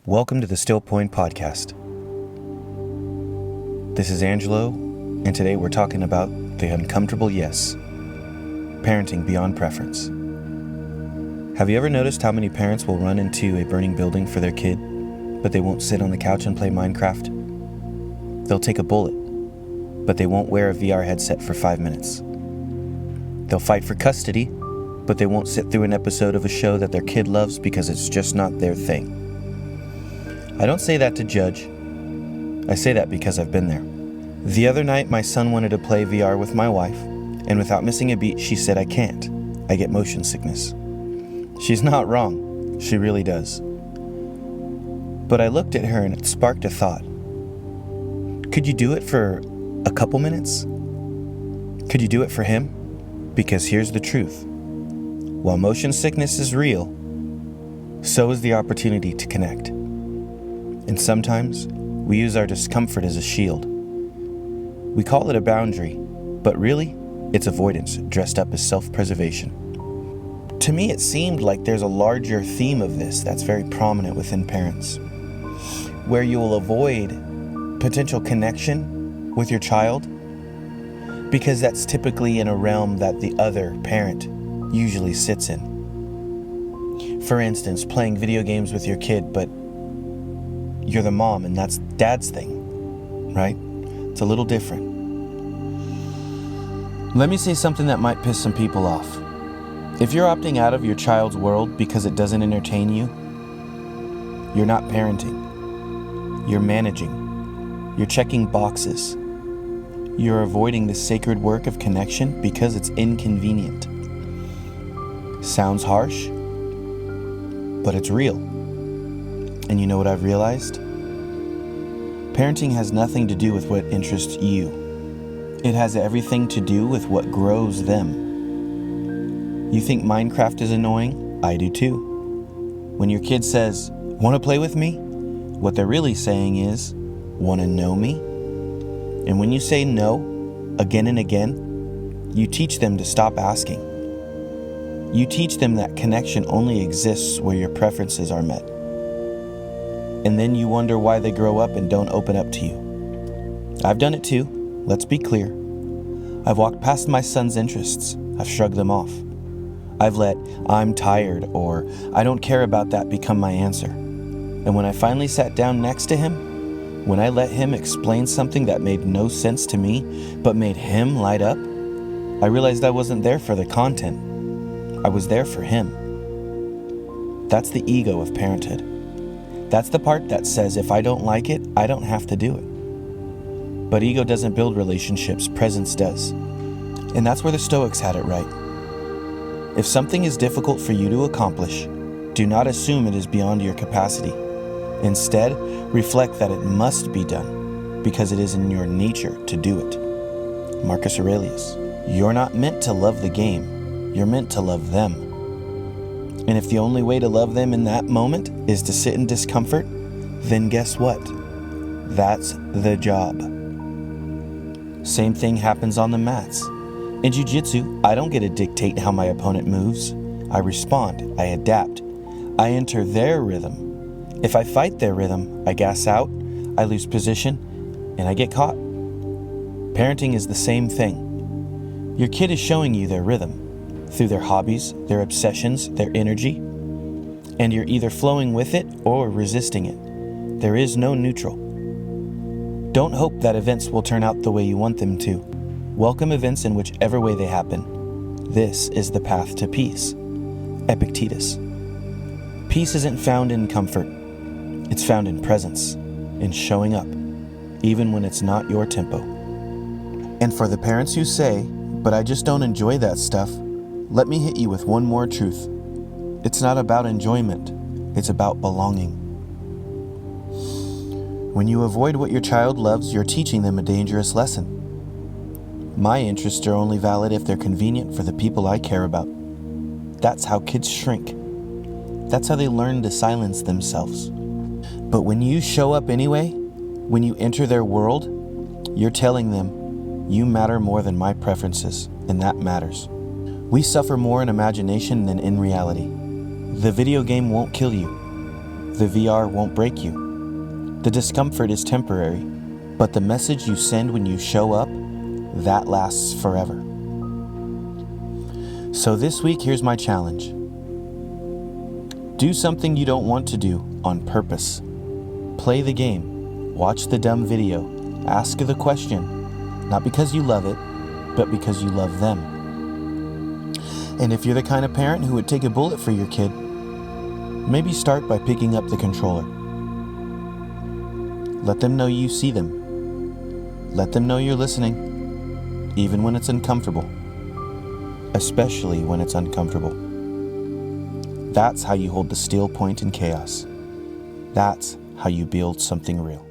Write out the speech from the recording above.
Welcome to the Still Point Podcast. This is Angelo, and today we're talking about the uncomfortable yes, parenting beyond preference. Have you ever noticed how many parents will run into a burning building for their kid, but they won't sit on the couch and play Minecraft? They'll take a bullet, but they won't wear a VR headset for 5 minutes. They'll fight for custody, but they won't sit through an episode of a show that their kid loves because it's just not their thing. I don't say that to judge. I say that because I've been there. The other night, my son wanted to play VR with my wife, and without missing a beat, she said, "I can't. I get motion sickness." She's not wrong. She really does. But I looked at her and it sparked a thought. Could you do it for a couple minutes? Could you do it for him? Because here's the truth. While motion sickness is real, so is the opportunity to connect. And sometimes, we use our discomfort as a shield. We call it a boundary, but really, it's avoidance dressed up as self-preservation. To me, it seemed like there's a larger theme of this that's very prominent within parents, where you will avoid potential connection with your child because that's typically in a realm that the other parent usually sits in. For instance, playing video games with your kid, but you're the mom and that's dad's thing, right? It's a little different. Let me say something that might piss some people off. If you're opting out of your child's world because it doesn't entertain you, you're not parenting. You're managing. You're checking boxes. You're avoiding the sacred work of connection because it's inconvenient. Sounds harsh, but it's real. And you know what I've realized? Parenting has nothing to do with what interests you. It has everything to do with what grows them. You think Minecraft is annoying? I do too. When your kid says, "Want to play with me?" what they're really saying is, "Want to know me?" And when you say no, again and again, you teach them to stop asking. You teach them that connection only exists where your preferences are met. And then you wonder why they grow up and don't open up to you. I've done it too, let's be clear. I've walked past my son's interests. I've shrugged them off. I've let "I'm tired" or "I don't care about that" become my answer. And when I finally sat down next to him, when I let him explain something that made no sense to me, but made him light up, I realized I wasn't there for the content. I was there for him. That's the ego of parenthood. That's the part that says if I don't like it, I don't have to do it. But ego doesn't build relationships, presence does. And that's where the Stoics had it right. If something is difficult for you to accomplish, do not assume it is beyond your capacity. Instead, reflect that it must be done because it is in your nature to do it. Marcus Aurelius. You're not meant to love the game, you're meant to love them. And if the only way to love them in that moment is to sit in discomfort, then guess what? That's the job. Same thing happens on the mats. In Jiu Jitsu, I don't get to dictate how my opponent moves. I respond, I adapt, I enter their rhythm. If I fight their rhythm, I gas out, I lose position, and I get caught. Parenting is the same thing. Your kid is showing you their rhythm through their hobbies, their obsessions, their energy, and you're either flowing with it or resisting it. There is no neutral. Don't hope that events will turn out the way you want them to. Welcome events in whichever way they happen. This is the path to peace. Epictetus. Peace isn't found in comfort. It's found in presence, in showing up, even when it's not your tempo. And for the parents who say, "But I just don't enjoy that stuff," let me hit you with one more truth. It's not about enjoyment, it's about belonging. When you avoid what your child loves, you're teaching them a dangerous lesson. My interests are only valid if they're convenient for the people I care about. That's how kids shrink. That's how they learn to silence themselves. But when you show up anyway, when you enter their world, you're telling them, "You matter more than my preferences, and that matters." We suffer more in imagination than in reality. The video game won't kill you. The VR won't break you. The discomfort is temporary, but the message you send when you show up, that lasts forever. So this week, here's my challenge. Do something you don't want to do on purpose. Play the game, watch the dumb video, ask the question, not because you love it, but because you love them. And if you're the kind of parent who would take a bullet for your kid, maybe start by picking up the controller. Let them know you see them. Let them know you're listening, even when it's uncomfortable, especially when it's uncomfortable. That's how you hold the steel point in chaos. That's how you build something real.